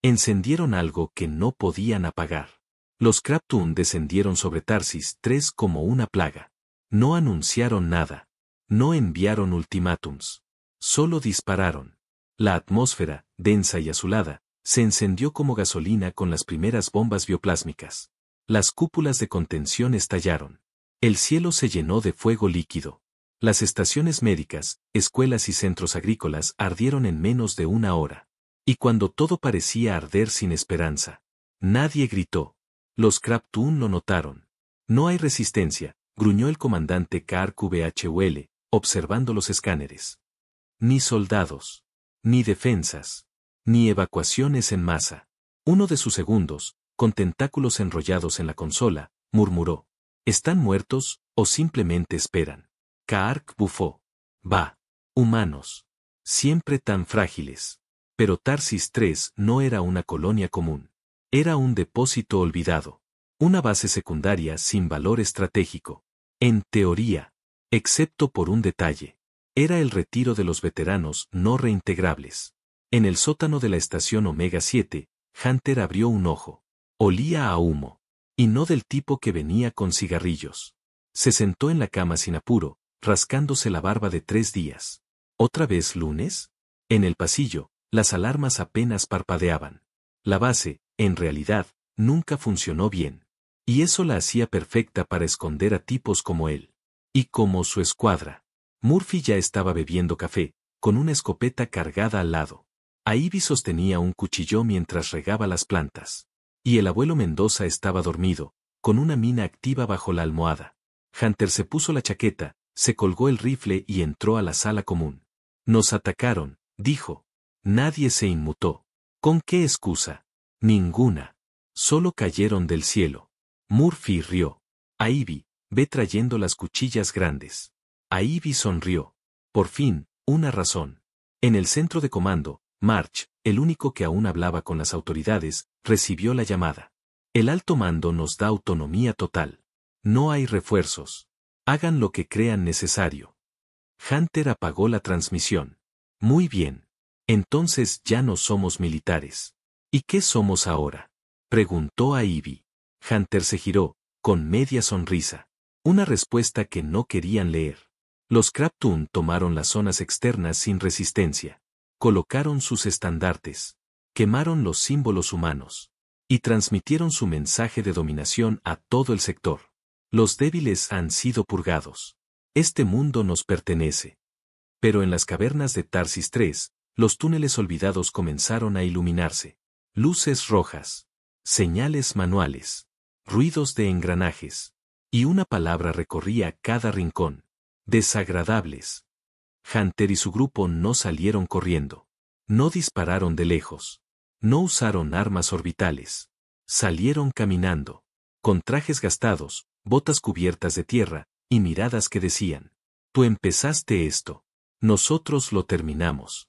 Encendieron algo que no podían apagar. Los Kraptun descendieron sobre Tarsis 3 como una plaga. No anunciaron nada. No enviaron ultimátums. Solo dispararon. La atmósfera, densa y azulada, se encendió como gasolina con las primeras bombas bioplásmicas. Las cúpulas de contención estallaron. El cielo se llenó de fuego líquido. Las estaciones médicas, escuelas y centros agrícolas ardieron en menos de una hora. Y cuando todo parecía arder sin esperanza, nadie gritó. Los Kraptun lo notaron. No hay resistencia, gruñó el comandante KRQBHUL, observando los escáneres. Ni soldados. Ni defensas. Ni evacuaciones en masa. Uno de sus segundos, con tentáculos enrollados en la consola, murmuró. ¿Están muertos, o simplemente esperan? Kaark bufó. Bah. Humanos. Siempre tan frágiles. Pero Tarsis 3 no era una colonia común. Era un depósito olvidado. Una base secundaria sin valor estratégico. En teoría. Excepto por un detalle. Era el retiro de los veteranos no reintegrables. En el sótano de la estación Omega 7, Hunter abrió un ojo. Olía a humo. Y no del tipo que venía con cigarrillos. Se sentó en la cama sin apuro, rascándose la barba de 3 días. ¿Otra vez lunes? En el pasillo, las alarmas apenas parpadeaban. La base, en realidad, nunca funcionó bien. Y eso la hacía perfecta para esconder a tipos como él. Y como su escuadra. Murphy ya estaba bebiendo café, con una escopeta cargada al lado. Ivy sostenía un cuchillo mientras regaba las plantas. Y el abuelo Mendoza estaba dormido, con una mina activa bajo la almohada. Hunter se puso la chaqueta, se colgó el rifle y entró a la sala común. Nos atacaron, dijo. Nadie se inmutó. ¿Con qué excusa? Ninguna. Solo cayeron del cielo. Murphy rió. Ivy, ve trayendo las cuchillas grandes. Ivy sonrió. Por fin, una razón. En el centro de comando, March, el único que aún hablaba con las autoridades, recibió la llamada. El alto mando nos da autonomía total. No hay refuerzos. Hagan lo que crean necesario. Hunter apagó la transmisión. Muy bien. Entonces ya no somos militares. ¿Y qué somos ahora? Preguntó Ivy. Hunter se giró, con media sonrisa. Una respuesta que no querían leer. Los Kraptun tomaron las zonas externas sin resistencia. Colocaron sus estandartes. Quemaron los símbolos humanos. Y transmitieron su mensaje de dominación a todo el sector. Los débiles han sido purgados. Este mundo nos pertenece. Pero en las cavernas de Tarsis 3, los túneles olvidados comenzaron a iluminarse. Luces rojas. Señales manuales. Ruidos de engranajes. Y una palabra recorría cada rincón. Desagradables. Hunter y su grupo no salieron corriendo. No dispararon de lejos. No usaron armas orbitales. Salieron caminando. Con trajes gastados, botas cubiertas de tierra, y miradas que decían: tú empezaste esto. Nosotros lo terminamos.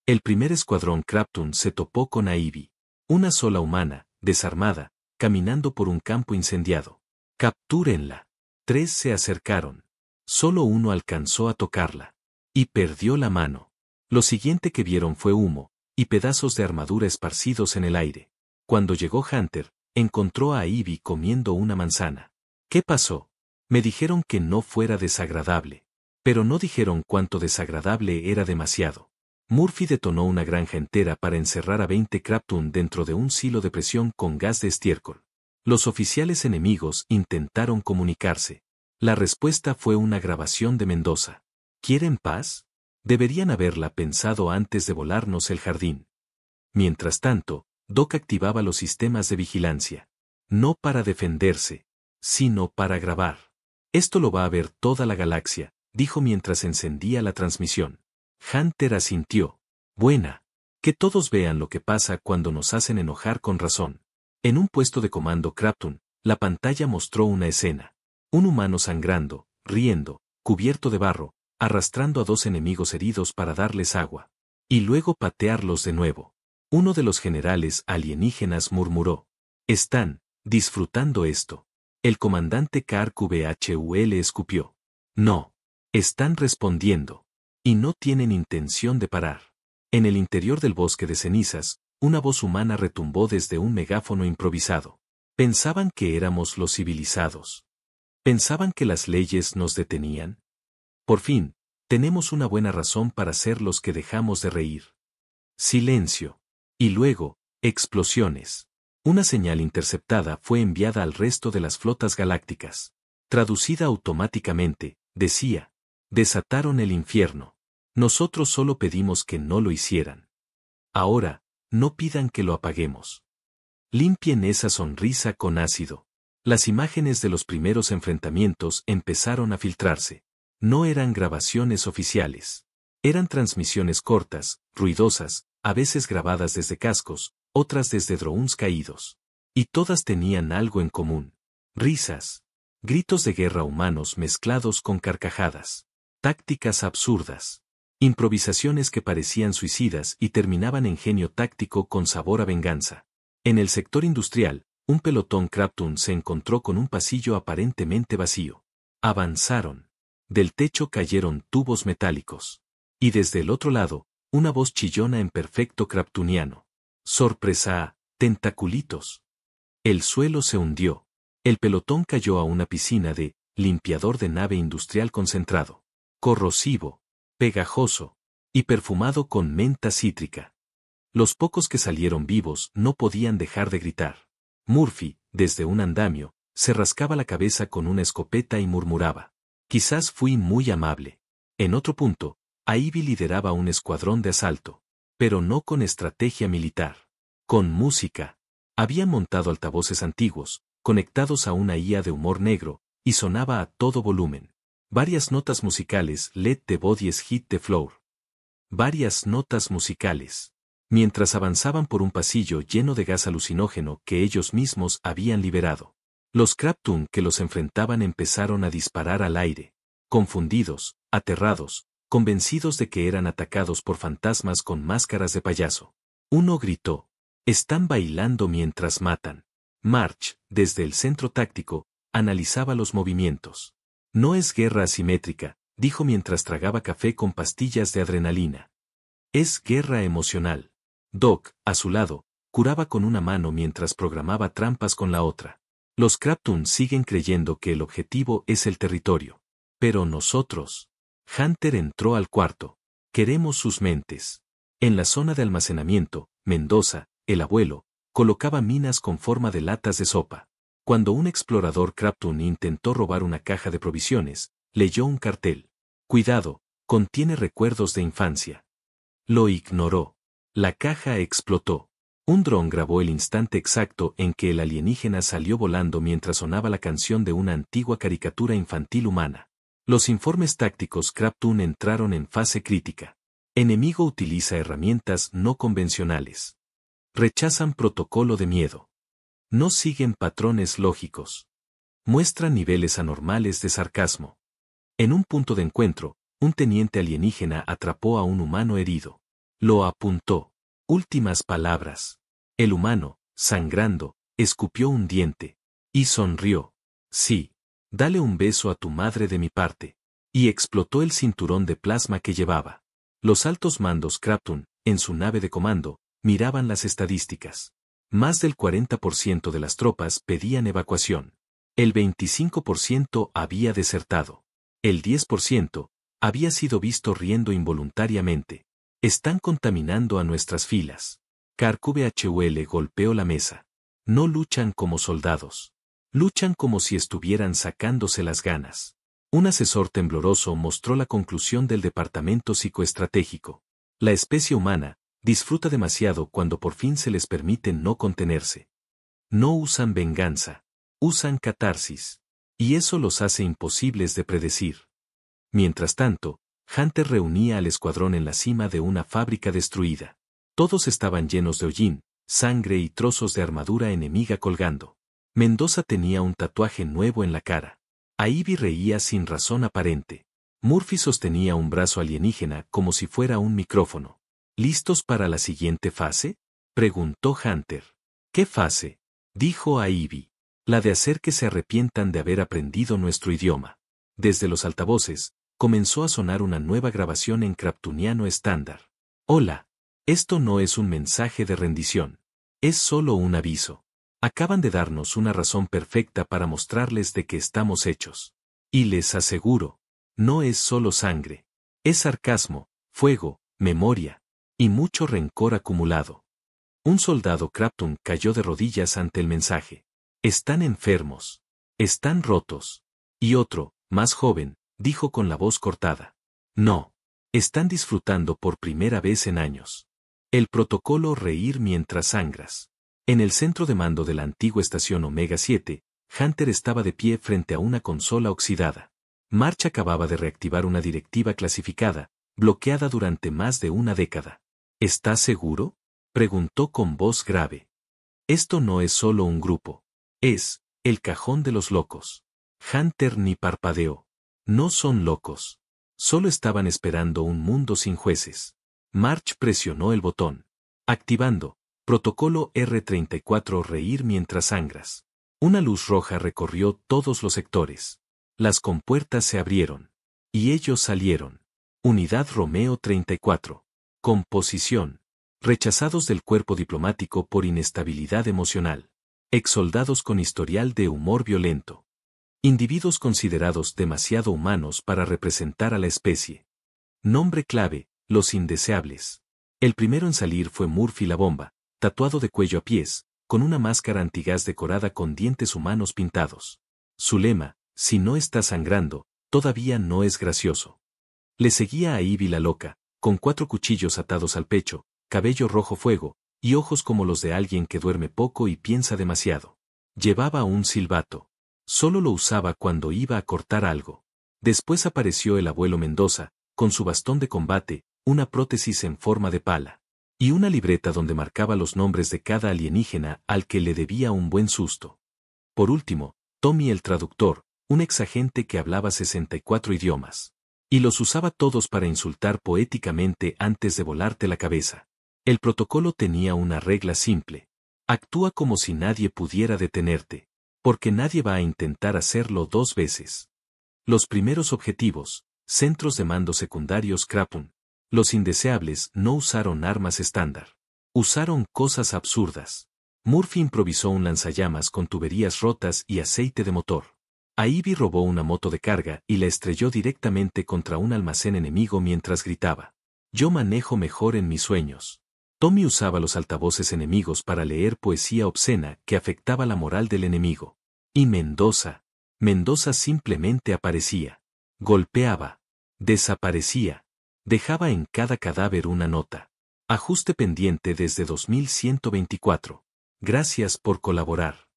El primer escuadrón Kraptun se topó con Ivy. Una sola humana, desarmada, caminando por un campo incendiado. Captúrenla. 3 se acercaron. Solo uno alcanzó a tocarla. Y perdió la mano. Lo siguiente que vieron fue humo, y pedazos de armadura esparcidos en el aire. Cuando llegó Hunter, encontró a Ivy comiendo una manzana. ¿Qué pasó? Me dijeron que no fuera desagradable. Pero no dijeron cuánto desagradable era demasiado. Murphy detonó una granja entera para encerrar a 20 Kraptun dentro de un silo de presión con gas de estiércol. Los oficiales enemigos intentaron comunicarse. La respuesta fue una grabación de Mendoza. ¿Quieren paz? Deberían haberla pensado antes de volarnos el jardín. Mientras tanto, Doc activaba los sistemas de vigilancia. No para defenderse, sino para grabar. Esto lo va a ver toda la galaxia, dijo mientras encendía la transmisión. Hunter asintió. Buena. Que todos vean lo que pasa cuando nos hacen enojar con razón. En un puesto de comando Kraptun, la pantalla mostró una escena. Un humano sangrando, riendo, cubierto de barro, arrastrando a 2 enemigos heridos para darles agua. Y luego patearlos de nuevo. Uno de los generales alienígenas murmuró: están disfrutando esto. El comandante KRQBHUL escupió. No. Están respondiendo. Y no tienen intención de parar. En el interior del bosque de cenizas, una voz humana retumbó desde un megáfono improvisado. Pensaban que éramos los civilizados. Pensaban que las leyes nos detenían. Por fin, tenemos una buena razón para ser los que dejamos de reír. Silencio. Y luego, explosiones. Una señal interceptada fue enviada al resto de las flotas galácticas. Traducida automáticamente, decía: desataron el infierno. Nosotros solo pedimos que no lo hicieran. Ahora, no pidan que lo apaguemos. Limpien esa sonrisa con ácido. Las imágenes de los primeros enfrentamientos empezaron a filtrarse. No eran grabaciones oficiales. Eran transmisiones cortas, ruidosas, a veces grabadas desde cascos, otras desde drones caídos. Y todas tenían algo en común. Risas. Gritos de guerra humanos mezclados con carcajadas. Tácticas absurdas. Improvisaciones que parecían suicidas y terminaban en genio táctico con sabor a venganza. En el sector industrial, un pelotón Kraptun se encontró con un pasillo aparentemente vacío. Avanzaron. Del techo cayeron tubos metálicos. Y desde el otro lado, una voz chillona en perfecto kraptuniano. ¡Sorpresa! ¡Tentaculitos! El suelo se hundió. El pelotón cayó a una piscina de limpiador de nave industrial concentrado. Corrosivo, pegajoso y perfumado con menta cítrica. Los pocos que salieron vivos no podían dejar de gritar. Murphy, desde un andamio, se rascaba la cabeza con una escopeta y murmuraba: quizás fui muy amable. En otro punto, Ivy lideraba un escuadrón de asalto, pero no con estrategia militar. Con música. Habían montado altavoces antiguos, conectados a una IA de humor negro, y sonaba a todo volumen. Varias notas musicales: Let the bodies hit the floor. Varias notas musicales. Mientras avanzaban por un pasillo lleno de gas alucinógeno que ellos mismos habían liberado. Los Kraptun que los enfrentaban empezaron a disparar al aire. Confundidos, aterrados, convencidos de que eran atacados por fantasmas con máscaras de payaso. Uno gritó: están bailando mientras matan. March, desde el centro táctico, analizaba los movimientos. No es guerra asimétrica, dijo mientras tragaba café con pastillas de adrenalina. Es guerra emocional. Doc, a su lado, curaba con una mano mientras programaba trampas con la otra. Los Kraptun siguen creyendo que el objetivo es el territorio. Pero nosotros. Hunter entró al cuarto. Queremos sus mentes. En la zona de almacenamiento, Mendoza, el abuelo, colocaba minas con forma de latas de sopa. Cuando un explorador Kraptun intentó robar una caja de provisiones, leyó un cartel. Cuidado, contiene recuerdos de infancia. Lo ignoró. La caja explotó. Un dron grabó el instante exacto en que el alienígena salió volando mientras sonaba la canción de una antigua caricatura infantil humana. Los informes tácticos Kraptun entraron en fase crítica. Enemigo utiliza herramientas no convencionales. Rechazan protocolo de miedo. No siguen patrones lógicos. Muestran niveles anormales de sarcasmo. En un punto de encuentro, un teniente alienígena atrapó a un humano herido. Lo apuntó. Últimas palabras. El humano, sangrando, escupió un diente. Y sonrió. Sí. Dale un beso a tu madre de mi parte. Y explotó el cinturón de plasma que llevaba. Los altos mandos Kraptun, en su nave de comando, miraban las estadísticas. Más del 40% de las tropas pedían evacuación. El 25% había desertado. El 10% había sido visto riendo involuntariamente. Están contaminando a nuestras filas. KRQBHUL golpeó la mesa. No luchan como soldados. Luchan como si estuvieran sacándose las ganas. Un asesor tembloroso mostró la conclusión del departamento psicoestratégico. La especie humana disfruta demasiado cuando por fin se les permite no contenerse. No usan venganza. Usan catarsis. Y eso los hace imposibles de predecir. Mientras tanto, Hunter reunía al escuadrón en la cima de una fábrica destruida. Todos estaban llenos de hollín, sangre y trozos de armadura enemiga colgando. Mendoza tenía un tatuaje nuevo en la cara. Ivy reía sin razón aparente. Murphy sostenía un brazo alienígena como si fuera un micrófono. ¿Listos para la siguiente fase?, preguntó Hunter. ¿Qué fase?, dijo Ivy. La de hacer que se arrepientan de haber aprendido nuestro idioma. Desde los altavoces, comenzó a sonar una nueva grabación en kraptuniano estándar. Hola. Esto no es un mensaje de rendición. Es solo un aviso. Acaban de darnos una razón perfecta para mostrarles de qué estamos hechos. Y les aseguro, no es solo sangre. Es sarcasmo, fuego, memoria, y mucho rencor acumulado. Un soldado Kraptun cayó de rodillas ante el mensaje. Están enfermos. Están rotos. Y otro, más joven, dijo con la voz cortada. No. Están disfrutando por primera vez en años. El protocolo reír mientras sangras. En el centro de mando de la antigua estación Omega 7, Hunter estaba de pie frente a una consola oxidada. March acababa de reactivar una directiva clasificada, bloqueada durante más de una década. ¿Estás seguro?, preguntó con voz grave. Esto no es solo un grupo. Es el cajón de los locos. Hunter ni parpadeó. No son locos. Solo estaban esperando un mundo sin jueces. March presionó el botón. Activando. Protocolo R-34 reír mientras sangras. Una luz roja recorrió todos los sectores. Las compuertas se abrieron. Y ellos salieron. Unidad Romeo 34. Composición. Rechazados del cuerpo diplomático por inestabilidad emocional. Exsoldados con historial de humor violento. Individuos considerados demasiado humanos para representar a la especie. Nombre clave, los indeseables. El primero en salir fue Murphy la bomba, tatuado de cuello a pies, con una máscara antigás decorada con dientes humanos pintados. Su lema, si no está sangrando, todavía no es gracioso. Le seguía a Ivy la loca, con 4 cuchillos atados al pecho, cabello rojo fuego, y ojos como los de alguien que duerme poco y piensa demasiado. Llevaba un silbato. Solo lo usaba cuando iba a cortar algo. Después apareció el abuelo Mendoza, con su bastón de combate, una prótesis en forma de pala. Y una libreta donde marcaba los nombres de cada alienígena al que le debía un buen susto. Por último, Tommy el traductor, un exagente que hablaba 64 idiomas. Y los usaba todos para insultar poéticamente antes de volarte la cabeza. El protocolo tenía una regla simple. Actúa como si nadie pudiera detenerte. Porque nadie va a intentar hacerlo 2 veces. Los primeros objetivos, centros de mando secundarios Kraptun. Los indeseables no usaron armas estándar. Usaron cosas absurdas. Murphy improvisó un lanzallamas con tuberías rotas y aceite de motor. Ivy robó una moto de carga y la estrelló directamente contra un almacén enemigo mientras gritaba. Yo manejo mejor en mis sueños. Tommy usaba los altavoces enemigos para leer poesía obscena que afectaba la moral del enemigo. Y Mendoza simplemente aparecía. Golpeaba. Desaparecía. Dejaba en cada cadáver una nota. Ajuste pendiente desde 2124. Gracias por colaborar.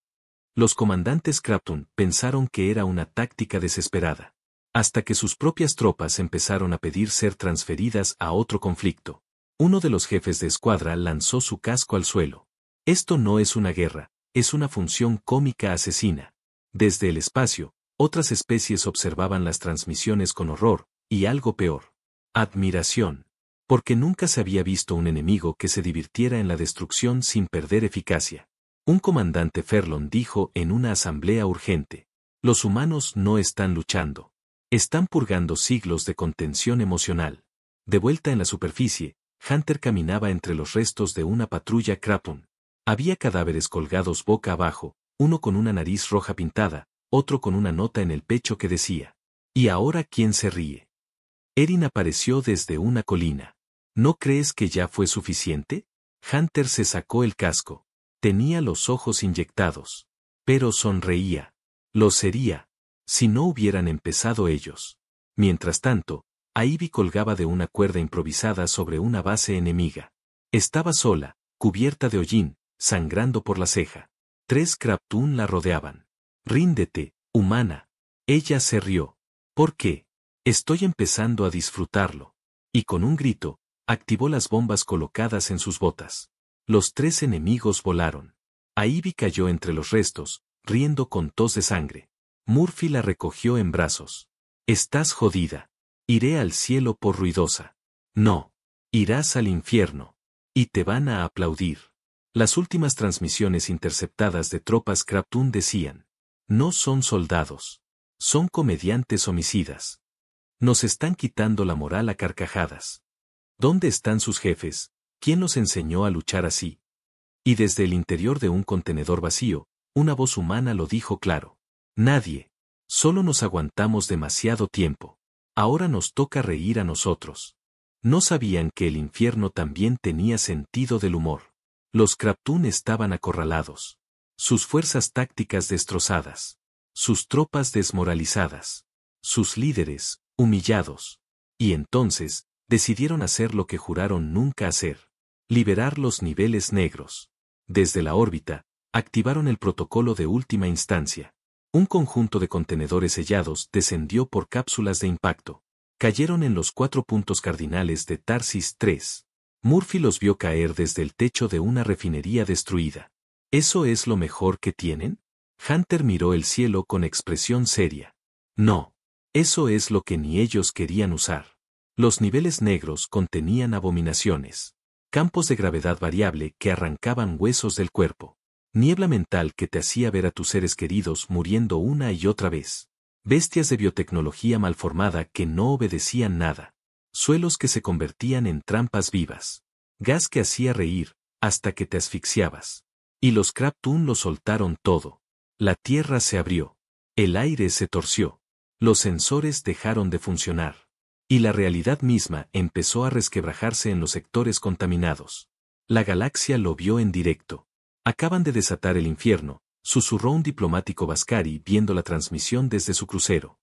Los comandantes Kraptun pensaron que era una táctica desesperada. Hasta que sus propias tropas empezaron a pedir ser transferidas a otro conflicto. Uno de los jefes de escuadra lanzó su casco al suelo. Esto no es una guerra, es una función cómica asesina. Desde el espacio, otras especies observaban las transmisiones con horror, y algo peor. Admiración. Porque nunca se había visto un enemigo que se divirtiera en la destrucción sin perder eficacia. Un comandante Ferlon dijo en una asamblea urgente. Los humanos no están luchando. Están purgando siglos de contención emocional. De vuelta en la superficie, Hunter caminaba entre los restos de una patrulla Kraptun. Había cadáveres colgados boca abajo, uno con una nariz roja pintada, otro con una nota en el pecho que decía. ¿Y ahora quién se ríe? Erin apareció desde una colina. ¿No crees que ya fue suficiente? Hunter se sacó el casco. Tenía los ojos inyectados. Pero sonreía. Lo sería. Si no hubieran empezado ellos. Mientras tanto, Ivy colgaba de una cuerda improvisada sobre una base enemiga. Estaba sola, cubierta de hollín, sangrando por la ceja. 3 Kraptun la rodeaban. Ríndete, humana. Ella se rió. ¿Por qué? Estoy empezando a disfrutarlo. Y con un grito, activó las bombas colocadas en sus botas. Los 3 enemigos volaron. Ivy cayó entre los restos, riendo con tos de sangre. Murphy la recogió en brazos. Estás jodida. Iré al cielo por ruidosa. No. Irás al infierno. Y te van a aplaudir. Las últimas transmisiones interceptadas de tropas Kraptun decían. No son soldados. Son comediantes homicidas. Nos están quitando la moral a carcajadas. ¿Dónde están sus jefes? ¿Quién los enseñó a luchar así? Y desde el interior de un contenedor vacío, una voz humana lo dijo claro. Nadie. Solo nos aguantamos demasiado tiempo. Ahora nos toca reír a nosotros. No sabían que el infierno también tenía sentido del humor. Los Kraptun estaban acorralados. Sus fuerzas tácticas destrozadas. Sus tropas desmoralizadas. Sus líderes, humillados. Y entonces, decidieron hacer lo que juraron nunca hacer. Liberar los niveles negros. Desde la órbita, activaron el protocolo de última instancia. Un conjunto de contenedores sellados descendió por cápsulas de impacto. Cayeron en los 4 puntos cardinales de Tarsis 3. Murphy los vio caer desde el techo de una refinería destruida. ¿Eso es lo mejor que tienen? Hunter miró el cielo con expresión seria. No. Eso es lo que ni ellos querían usar. Los niveles negros contenían abominaciones. Campos de gravedad variable que arrancaban huesos del cuerpo. Niebla mental que te hacía ver a tus seres queridos muriendo una y otra vez. Bestias de biotecnología malformada que no obedecían nada. Suelos que se convertían en trampas vivas. Gas que hacía reír, hasta que te asfixiabas. Y los Kraptun lo soltaron todo. La tierra se abrió. El aire se torció. Los sensores dejaron de funcionar. Y la realidad misma empezó a resquebrajarse en los sectores contaminados. La galaxia lo vio en directo. Acaban de desatar el infierno, susurró un diplomático Vascari viendo la transmisión desde su crucero.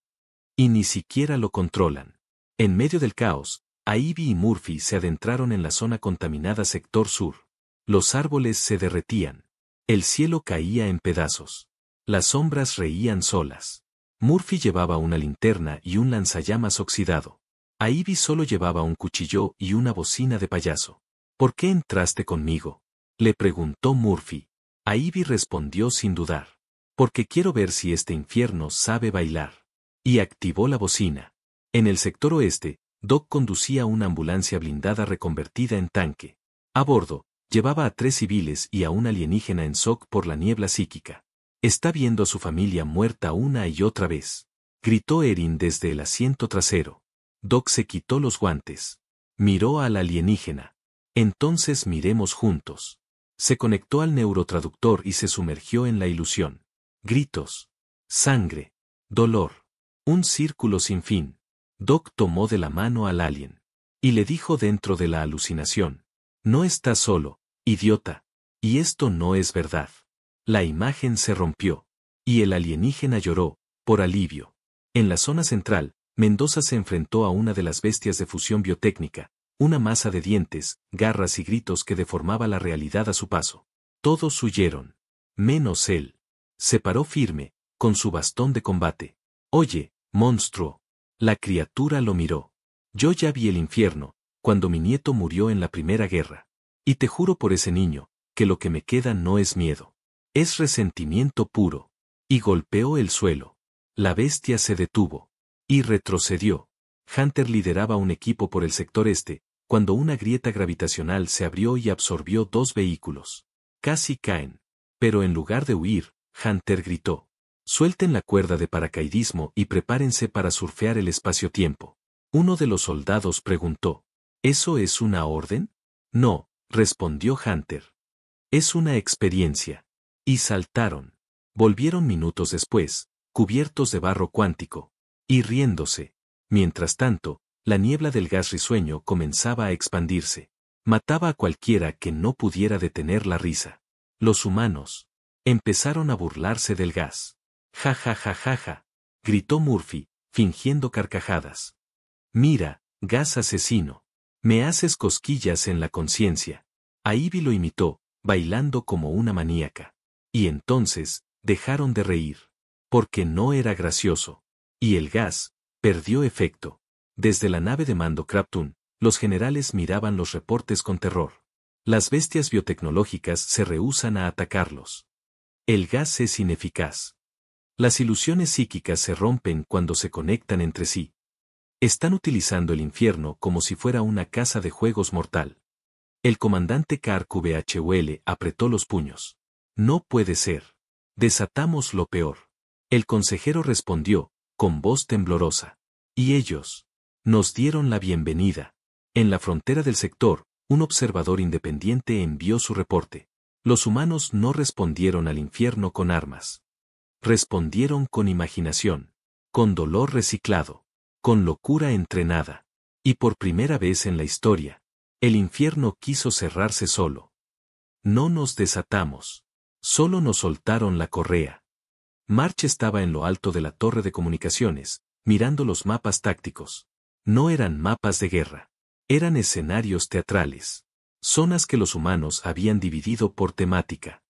Y ni siquiera lo controlan. En medio del caos, Ivy y Murphy se adentraron en la zona contaminada sector sur. Los árboles se derretían. El cielo caía en pedazos. Las sombras reían solas. Murphy llevaba una linterna y un lanzallamas oxidado. Ivy solo llevaba un cuchillo y una bocina de payaso. ¿Por qué entraste conmigo?, le preguntó Murphy. Ivy respondió sin dudar. Porque quiero ver si este infierno sabe bailar. Y activó la bocina. En el sector oeste, Doc conducía una ambulancia blindada reconvertida en tanque. A bordo, llevaba a 3 civiles y a un alienígena en shock por la niebla psíquica. Está viendo a su familia muerta una y otra vez. Gritó Erin desde el asiento trasero. Doc se quitó los guantes. Miró al alienígena. Entonces miremos juntos. Se conectó al neurotraductor y se sumergió en la ilusión. Gritos. Sangre. Dolor. Un círculo sin fin. Doc tomó de la mano al alien. Y le dijo dentro de la alucinación. No estás solo, idiota. Y esto no es verdad. La imagen se rompió. Y el alienígena lloró, por alivio. En la zona central, Mendoza se enfrentó a una de las bestias de fusión biotécnica, una masa de dientes, garras y gritos que deformaba la realidad a su paso. Todos huyeron. Menos él. Se paró firme, con su bastón de combate. Oye, monstruo. La criatura lo miró. Yo ya vi el infierno, cuando mi nieto murió en la Primera Guerra. Y te juro por ese niño, que lo que me queda no es miedo. Es resentimiento puro. Y golpeó el suelo. La bestia se detuvo. Y retrocedió. Hunter lideraba un equipo por el sector este, cuando una grieta gravitacional se abrió y absorbió 2 vehículos. Casi caen. Pero en lugar de huir, Hunter gritó. Suelten la cuerda de paracaidismo y prepárense para surfear el espacio-tiempo. Uno de los soldados preguntó. ¿Eso es una orden? No, respondió Hunter. Es una experiencia. Y saltaron. Volvieron minutos después, cubiertos de barro cuántico. Y riéndose. Mientras tanto, la niebla del gas risueño comenzaba a expandirse. Mataba a cualquiera que no pudiera detener la risa. Los humanos empezaron a burlarse del gas. Ja ja ja ja ja, gritó Murphy, fingiendo carcajadas. Mira, gas asesino. Me haces cosquillas en la conciencia. Ivy lo imitó, bailando como una maníaca. Y entonces, dejaron de reír. Porque no era gracioso. Y el gas perdió efecto. Desde la nave de mando Kraptun, los generales miraban los reportes con terror. Las bestias biotecnológicas se rehúsan a atacarlos. El gas es ineficaz. Las ilusiones psíquicas se rompen cuando se conectan entre sí. Están utilizando el infierno como si fuera una casa de juegos mortal. El comandante Kark VHUL apretó los puños. No puede ser. Desatamos lo peor. El consejero respondió, con voz temblorosa. Y ellos nos dieron la bienvenida. En la frontera del sector, un observador independiente envió su reporte. Los humanos no respondieron al infierno con armas. Respondieron con imaginación, con dolor reciclado, con locura entrenada. Y por primera vez en la historia, el infierno quiso cerrarse solo. No nos desatamos. Solo nos soltaron la correa. March estaba en lo alto de la torre de comunicaciones, mirando los mapas tácticos. No eran mapas de guerra. Eran escenarios teatrales. Zonas que los humanos habían dividido por temática.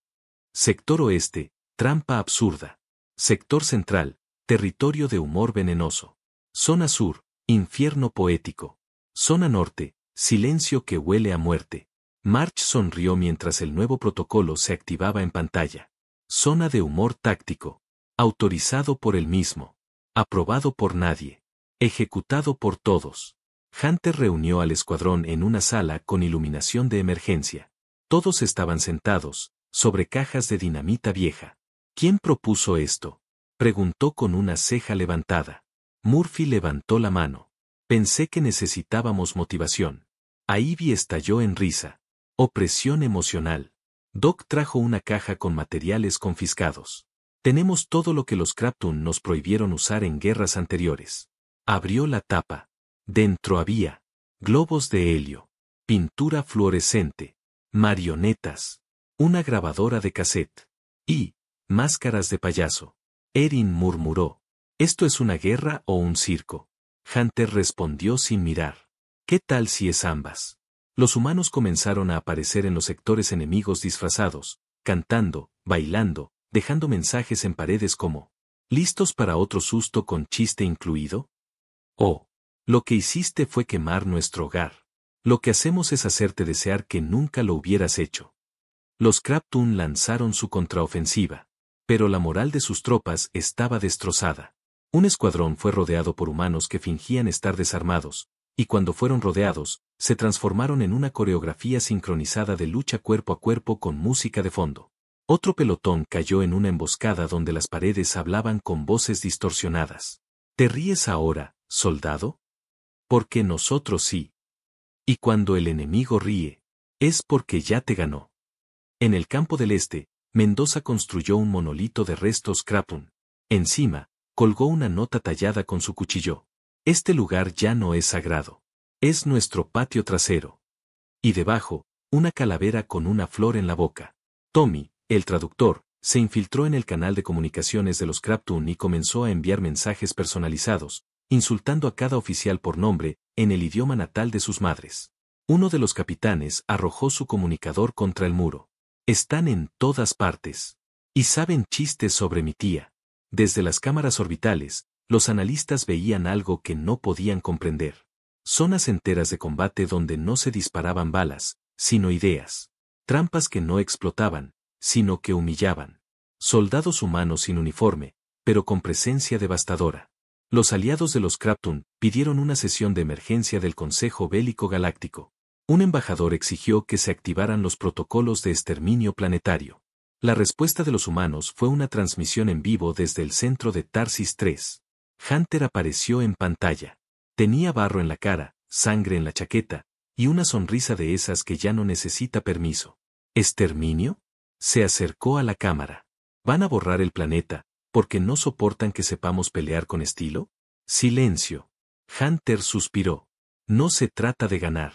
Sector oeste, trampa absurda. Sector central, territorio de humor venenoso. Zona sur, infierno poético. Zona norte, silencio que huele a muerte. March sonrió mientras el nuevo protocolo se activaba en pantalla. Zona de humor táctico. Autorizado por él mismo. Aprobado por nadie. Ejecutado por todos. Hunter reunió al escuadrón en una sala con iluminación de emergencia. Todos estaban sentados, sobre cajas de dinamita vieja. ¿Quién propuso esto?, preguntó con una ceja levantada. Murphy levantó la mano. Pensé que necesitábamos motivación. Ivy estalló en risa. Opresión emocional. Doc trajo una caja con materiales confiscados. Tenemos todo lo que los Kraptun nos prohibieron usar en guerras anteriores. Abrió la tapa. Dentro había globos de helio, pintura fluorescente, marionetas, una grabadora de cassette y máscaras de payaso. Erin murmuró: ¿esto es una guerra o un circo? Hunter respondió sin mirar: ¿qué tal si es ambas? Los humanos comenzaron a aparecer en los sectores enemigos disfrazados, cantando, bailando, dejando mensajes en paredes como: ¿listos para otro susto con chiste incluido? Oh, lo que hiciste fue quemar nuestro hogar. Lo que hacemos es hacerte desear que nunca lo hubieras hecho. Los Kraptun lanzaron su contraofensiva, pero la moral de sus tropas estaba destrozada. Un escuadrón fue rodeado por humanos que fingían estar desarmados, y cuando fueron rodeados, se transformaron en una coreografía sincronizada de lucha cuerpo a cuerpo con música de fondo. Otro pelotón cayó en una emboscada donde las paredes hablaban con voces distorsionadas. ¿Te ríes ahora, soldado? Porque nosotros sí. Y cuando el enemigo ríe, es porque ya te ganó. En el campo del este, Mendoza construyó un monolito de restos Kraptun. Encima, colgó una nota tallada con su cuchillo. Este lugar ya no es sagrado. Es nuestro patio trasero. Y debajo, una calavera con una flor en la boca. Tommy, el traductor, se infiltró en el canal de comunicaciones de los Kraptun y comenzó a enviar mensajes personalizados, insultando a cada oficial por nombre, en el idioma natal de sus madres. Uno de los capitanes arrojó su comunicador contra el muro. Están en todas partes. Y saben chistes sobre mi tía. Desde las cámaras orbitales, los analistas veían algo que no podían comprender. Zonas enteras de combate donde no se disparaban balas, sino ideas. Trampas que no explotaban, sino que humillaban. Soldados humanos sin uniforme, pero con presencia devastadora. Los aliados de los Kraptun pidieron una sesión de emergencia del Consejo Bélico Galáctico. Un embajador exigió que se activaran los protocolos de exterminio planetario. La respuesta de los humanos fue una transmisión en vivo desde el centro de Tarsis 3. Hunter apareció en pantalla. Tenía barro en la cara, sangre en la chaqueta, y una sonrisa de esas que ya no necesita permiso. ¿Exterminio? Se acercó a la cámara. ¿Van a borrar el planeta, porque no soportan que sepamos pelear con estilo? Silencio. Hunter suspiró. No se trata de ganar.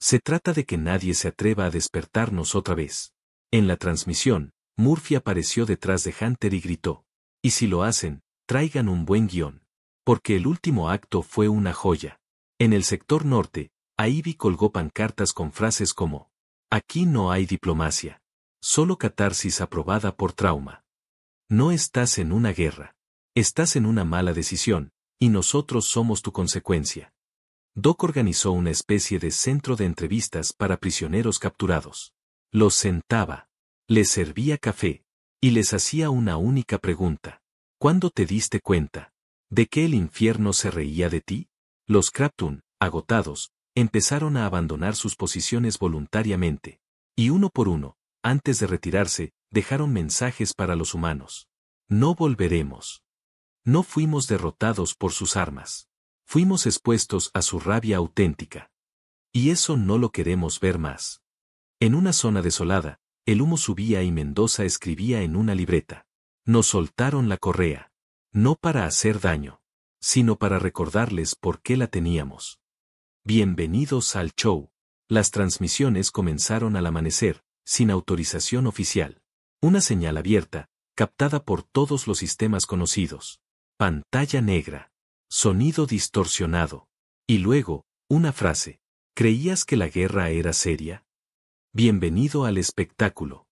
Se trata de que nadie se atreva a despertarnos otra vez. En la transmisión, Murphy apareció detrás de Hunter y gritó: y si lo hacen, traigan un buen guión. Porque el último acto fue una joya. En el sector norte, Ivy colgó pancartas con frases como: aquí no hay diplomacia. Solo catarsis aprobada por trauma. No estás en una guerra. Estás en una mala decisión, y nosotros somos tu consecuencia. Doc organizó una especie de centro de entrevistas para prisioneros capturados. Los sentaba, les servía café, y les hacía una única pregunta. ¿Cuándo te diste cuenta de que el infierno se reía de ti? Los Kraptun, agotados, empezaron a abandonar sus posiciones voluntariamente. Y uno por uno, antes de retirarse, dejaron mensajes para los humanos. No volveremos. No fuimos derrotados por sus armas. Fuimos expuestos a su rabia auténtica. Y eso no lo queremos ver más. En una zona desolada, el humo subía y Mendoza escribía en una libreta. Nos soltaron la correa. No para hacer daño, sino para recordarles por qué la teníamos. Bienvenidos al show. Las transmisiones comenzaron al amanecer, sin autorización oficial. Una señal abierta, captada por todos los sistemas conocidos. Pantalla negra. Sonido distorsionado. Y luego, una frase. ¿Creías que la guerra era seria? Bienvenido al espectáculo.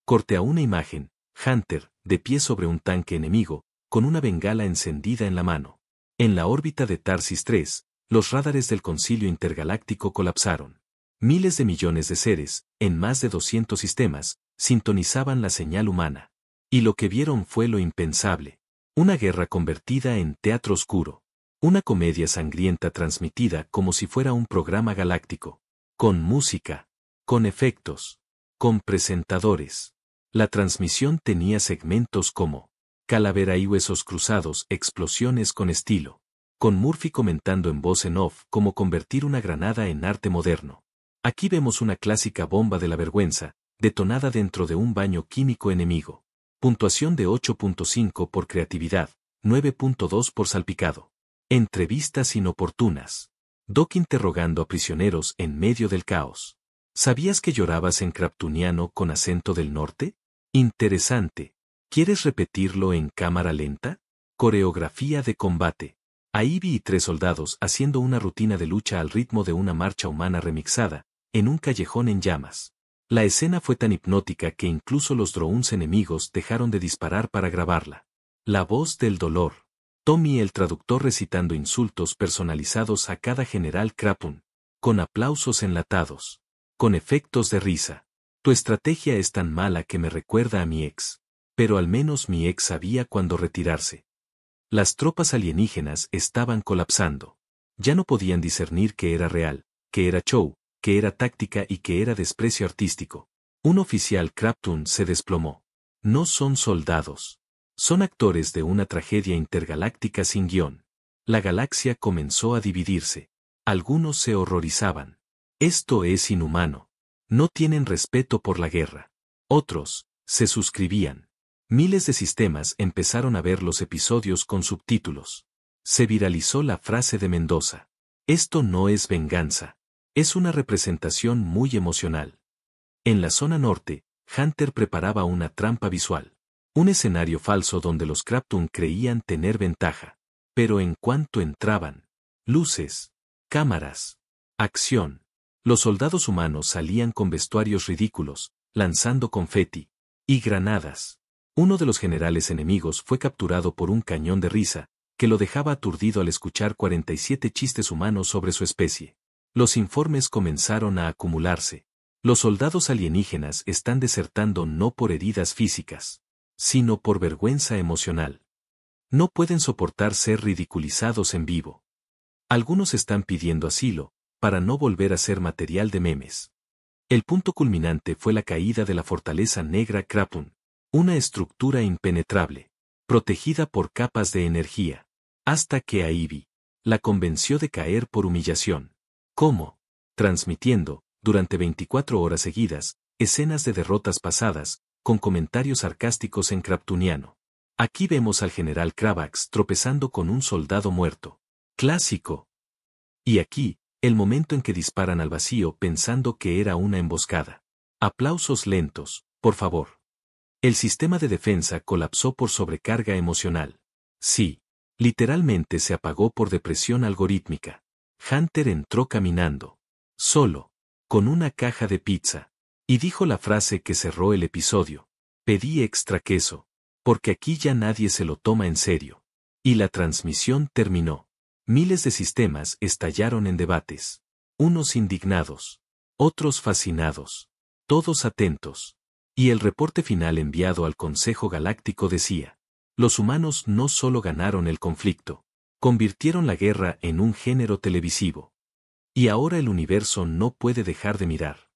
Corte a una imagen, Hunter, de pie sobre un tanque enemigo, con una bengala encendida en la mano. En la órbita de Tarsis 3, los radares del Concilio Intergaláctico colapsaron. Miles de millones de seres, en más de 200 sistemas, sintonizaban la señal humana. Y lo que vieron fue lo impensable. Una guerra convertida en teatro oscuro. Una comedia sangrienta transmitida como si fuera un programa galáctico. Con música. Con efectos. Con presentadores. La transmisión tenía segmentos como Calavera y huesos cruzados, explosiones con estilo. Con Murphy comentando en voz en off cómo convertir una granada en arte moderno. Aquí vemos una clásica bomba de la vergüenza, detonada dentro de un baño químico enemigo. Puntuación de 8.5 por creatividad, 9.2 por salpicado. Entrevistas inoportunas. Doc interrogando a prisioneros en medio del caos. ¿Sabías que llorabas en kraptuniano con acento del norte? Interesante. ¿Quieres repetirlo en cámara lenta? Coreografía de combate. A Ivy y 3 soldados haciendo una rutina de lucha al ritmo de una marcha humana remixada, en un callejón en llamas. La escena fue tan hipnótica que incluso los drones enemigos dejaron de disparar para grabarla. La voz del dolor. Tommy el traductor recitando insultos personalizados a cada general Krapun. Con aplausos enlatados. Con efectos de risa. Tu estrategia es tan mala que me recuerda a mi ex. Pero al menos mi ex sabía cuándo retirarse. Las tropas alienígenas estaban colapsando. Ya no podían discernir que era real, que era show, que era táctica y que era desprecio artístico. Un oficial Kraptun se desplomó. No son soldados. Son actores de una tragedia intergaláctica sin guión. La galaxia comenzó a dividirse. Algunos se horrorizaban. Esto es inhumano. No tienen respeto por la guerra. Otros, se suscribían. Miles de sistemas empezaron a ver los episodios con subtítulos. Se viralizó la frase de Mendoza. Esto no es venganza. Es una representación muy emocional. En la zona norte, Hunter preparaba una trampa visual. Un escenario falso donde los Kraptun creían tener ventaja. Pero en cuanto entraban, luces, cámaras, acción, los soldados humanos salían con vestuarios ridículos, lanzando confeti y granadas. Uno de los generales enemigos fue capturado por un cañón de risa, que lo dejaba aturdido al escuchar 47 chistes humanos sobre su especie. Los informes comenzaron a acumularse. Los soldados alienígenas están desertando no por heridas físicas, sino por vergüenza emocional. No pueden soportar ser ridiculizados en vivo. Algunos están pidiendo asilo, para no volver a ser material de memes. El punto culminante fue la caída de la fortaleza negra Krapun. Una estructura impenetrable, protegida por capas de energía, hasta que a Ivy la convenció de caer por humillación. ¿Cómo? Transmitiendo, durante 24 horas seguidas, escenas de derrotas pasadas, con comentarios sarcásticos en kraptuniano. Aquí vemos al general Kravax tropezando con un soldado muerto. Clásico. Y aquí, el momento en que disparan al vacío pensando que era una emboscada. Aplausos lentos, por favor. El sistema de defensa colapsó por sobrecarga emocional. Sí, literalmente se apagó por depresión algorítmica. Hunter entró caminando, solo, con una caja de pizza, y dijo la frase que cerró el episodio. Pedí extra queso, porque aquí ya nadie se lo toma en serio. Y la transmisión terminó. Miles de sistemas estallaron en debates. Unos indignados, otros fascinados, todos atentos. Y el reporte final enviado al Consejo Galáctico decía: los humanos no solo ganaron el conflicto, convirtieron la guerra en un género televisivo. Y ahora el universo no puede dejar de mirar.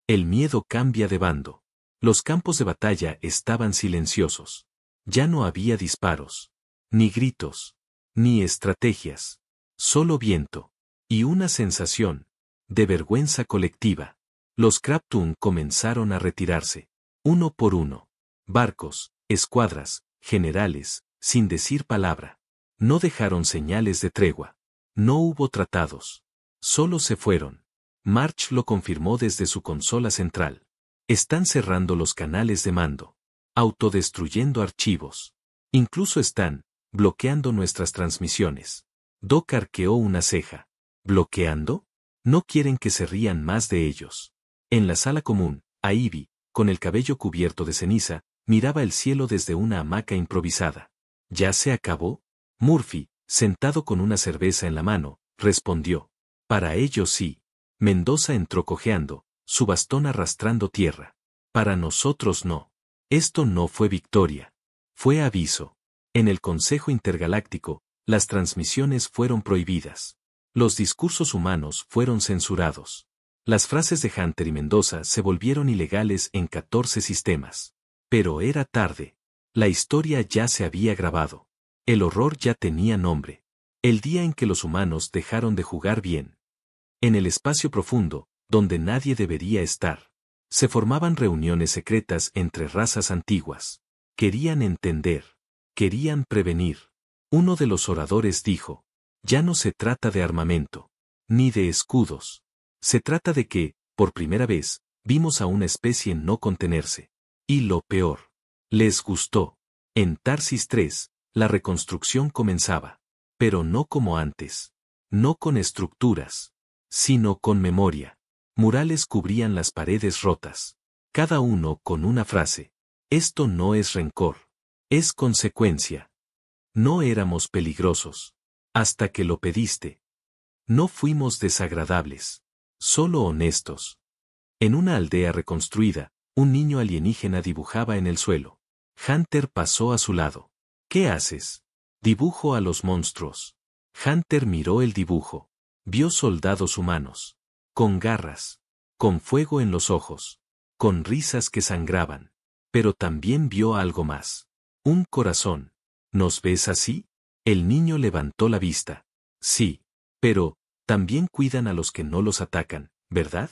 El miedo cambia de bando. Los campos de batalla estaban silenciosos. Ya no había disparos, ni gritos, ni estrategias. Solo viento. Y una sensación. de vergüenza colectiva. Los Kraptun comenzaron a retirarse, uno por uno. Barcos, escuadras, generales, sin decir palabra. No dejaron señales de tregua. No hubo tratados. Solo se fueron. March lo confirmó desde su consola central. Están cerrando los canales de mando. Autodestruyendo archivos. Incluso están bloqueando nuestras transmisiones. Doc arqueó una ceja. ¿Bloqueando? No quieren que se rían más de ellos. En la sala común, Ivy, con el cabello cubierto de ceniza, miraba el cielo desde una hamaca improvisada. ¿Ya se acabó? Murphy, sentado con una cerveza en la mano, respondió. Para ellos sí. Mendoza entró cojeando, su bastón arrastrando tierra. Para nosotros no. Esto no fue victoria. Fue aviso. En el Consejo Intergaláctico, las transmisiones fueron prohibidas. Los discursos humanos fueron censurados. Las frases de Hunter y Mendoza se volvieron ilegales en 14 sistemas. Pero era tarde. La historia ya se había grabado. El horror ya tenía nombre. El día en que los humanos dejaron de jugar bien. En el espacio profundo, donde nadie debería estar. Se formaban reuniones secretas entre razas antiguas. Querían entender. Querían prevenir. Uno de los oradores dijo, ya no se trata de armamento, ni de escudos. Se trata de que, por primera vez, vimos a una especie no contenerse. Y lo peor. Les gustó. En Tarsis 3, la reconstrucción comenzaba. Pero no como antes. No con estructuras. Sino con memoria. Murales cubrían las paredes rotas. Cada uno con una frase. Esto no es rencor. Es consecuencia. No éramos peligrosos. Hasta que lo pediste. No fuimos desagradables. Solo honestos. En una aldea reconstruida, un niño alienígena dibujaba en el suelo. Hunter pasó a su lado. ¿Qué haces? Dibujo a los monstruos. Hunter miró el dibujo. Vio soldados humanos. Con garras. Con fuego en los ojos. Con risas que sangraban. Pero también vio algo más. Un corazón. ¿Nos ves así? El niño levantó la vista. Sí. Pero, también cuidan a los que no los atacan, ¿verdad?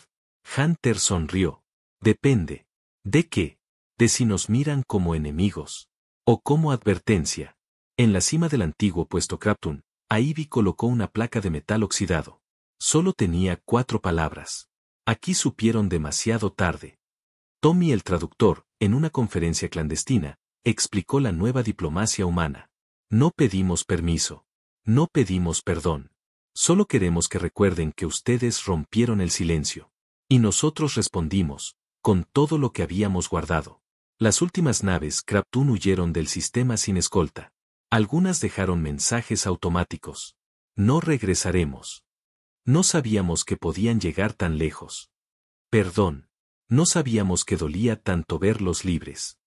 Hunter sonrió. Depende. ¿De qué? De si nos miran como enemigos. O como advertencia. En la cima del antiguo puesto Kraptun, Ivy colocó una placa de metal oxidado. Solo tenía 4 palabras. Aquí supieron demasiado tarde. Tommy el traductor, en una conferencia clandestina, explicó la nueva diplomacia humana. No pedimos permiso. No pedimos perdón. Solo queremos que recuerden que ustedes rompieron el silencio. Y nosotros respondimos, con todo lo que habíamos guardado. Las últimas naves Kraptun huyeron del sistema sin escolta. Algunas dejaron mensajes automáticos. No regresaremos. No sabíamos que podían llegar tan lejos. Perdón. No sabíamos que dolía tanto verlos libres.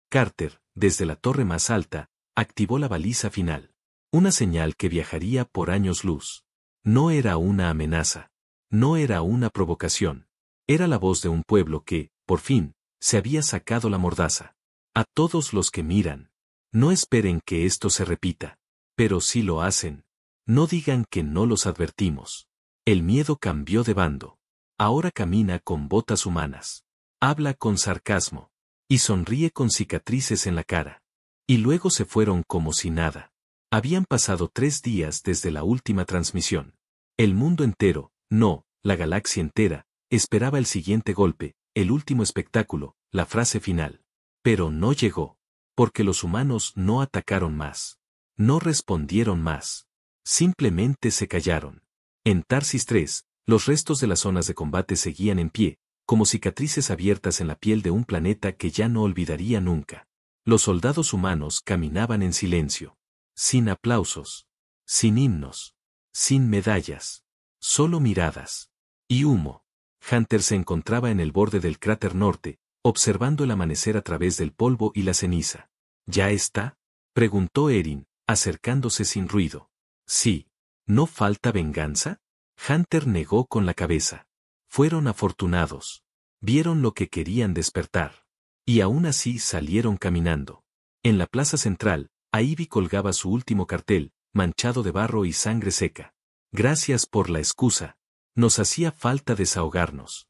Carter, desde la torre más alta, activó la baliza final. Una señal que viajaría por años luz. No era una amenaza. No era una provocación. Era la voz de un pueblo que, por fin, se había sacado la mordaza. A todos los que miran. No esperen que esto se repita. Pero si lo hacen, no digan que no los advertimos. El miedo cambió de bando. Ahora camina con botas humanas. Habla con sarcasmo. Y sonríe con cicatrices en la cara. Y luego se fueron como si nada. Habían pasado 3 días desde la última transmisión. El mundo entero, no, la galaxia entera, esperaba el siguiente golpe, el último espectáculo, la frase final. Pero no llegó. Porque los humanos no atacaron más. No respondieron más. Simplemente se callaron. En Tarsis 3, los restos de las zonas de combate seguían en pie, como cicatrices abiertas en la piel de un planeta que ya no olvidaría nunca. Los soldados humanos caminaban en silencio. Sin aplausos. Sin himnos. Sin medallas. Solo miradas. Y humo. Hunter se encontraba en el borde del cráter norte, observando el amanecer a través del polvo y la ceniza. ¿Ya está? Preguntó Erin, acercándose sin ruido. Sí. ¿No falta venganza? Hunter negó con la cabeza. Fueron afortunados. Vieron lo que querían despertar. Y aún así salieron caminando. En la plaza central, Ivy colgaba su último cartel, manchado de barro y sangre seca. Gracias por la excusa. Nos hacía falta desahogarnos.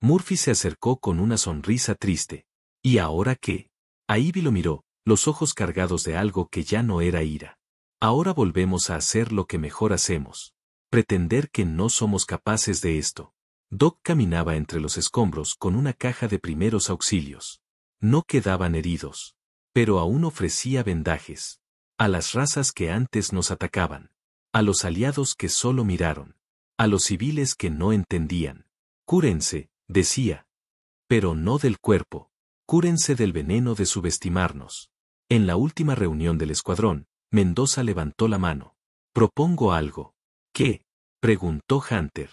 Murphy se acercó con una sonrisa triste. ¿Y ahora qué? Ivy lo miró, los ojos cargados de algo que ya no era ira. Ahora volvemos a hacer lo que mejor hacemos. Pretender que no somos capaces de esto. Doc caminaba entre los escombros con una caja de primeros auxilios. No quedaban heridos. Pero aún ofrecía vendajes. A las razas que antes nos atacaban. A los aliados que solo miraron. A los civiles que no entendían. Cúrense, decía. Pero no del cuerpo. Cúrense del veneno de subestimarnos. En la última reunión del escuadrón, Mendoza levantó la mano. Propongo algo. ¿Qué? Preguntó Hunter.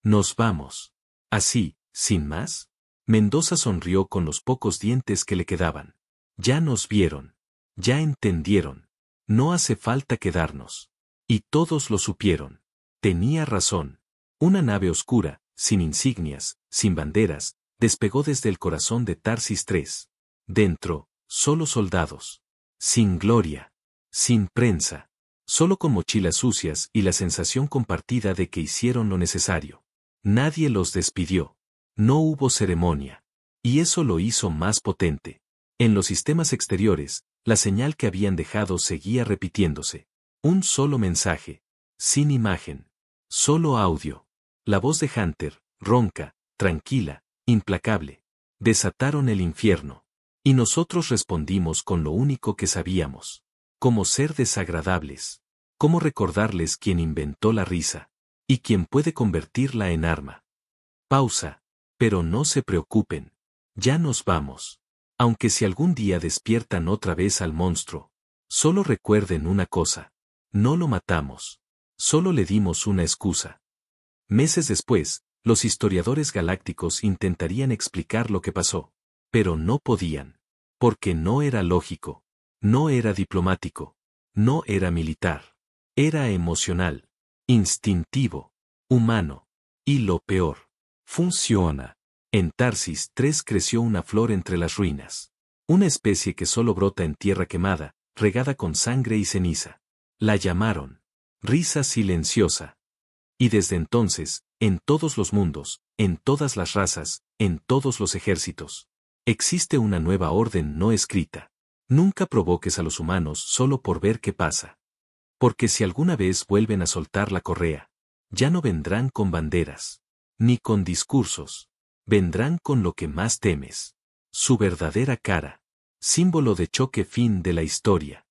Nos vamos. Así, sin más. Mendoza sonrió con los pocos dientes que le quedaban. Ya nos vieron. Ya entendieron. No hace falta quedarnos. Y todos lo supieron. Tenía razón. Una nave oscura, sin insignias, sin banderas, despegó desde el corazón de Tarsis 3. Dentro, solo soldados. Sin gloria. Sin prensa. Solo con mochilas sucias y la sensación compartida de que hicieron lo necesario. Nadie los despidió. No hubo ceremonia. Y eso lo hizo más potente. En los sistemas exteriores, la señal que habían dejado seguía repitiéndose. Un solo mensaje. Sin imagen. Solo audio. La voz de Hunter, ronca, tranquila, implacable. Desataron el infierno. Y nosotros respondimos con lo único que sabíamos. Cómo ser desagradables. Cómo recordarles quién inventó la risa. Y quién puede convertirla en arma. Pausa. Pero no se preocupen. Ya nos vamos. Aunque si algún día despiertan otra vez al monstruo. Solo recuerden una cosa. No lo matamos. Solo le dimos una excusa. Meses después, los historiadores galácticos intentarían explicar lo que pasó. Pero no podían. Porque no era lógico. No era diplomático. No era militar. Era emocional. Instintivo. Humano. Y lo peor. Funciona. En Tarsis 3 creció una flor entre las ruinas. Una especie que solo brota en tierra quemada, regada con sangre y ceniza. La llamaron risa silenciosa. Y desde entonces, en todos los mundos, en todas las razas, en todos los ejércitos, existe una nueva orden no escrita. Nunca provoques a los humanos solo por ver qué pasa. Porque si alguna vez vuelven a soltar la correa, ya no vendrán con banderas, ni con discursos. Vendrán con lo que más temes. Su verdadera cara. Símbolo de choque fin de la historia.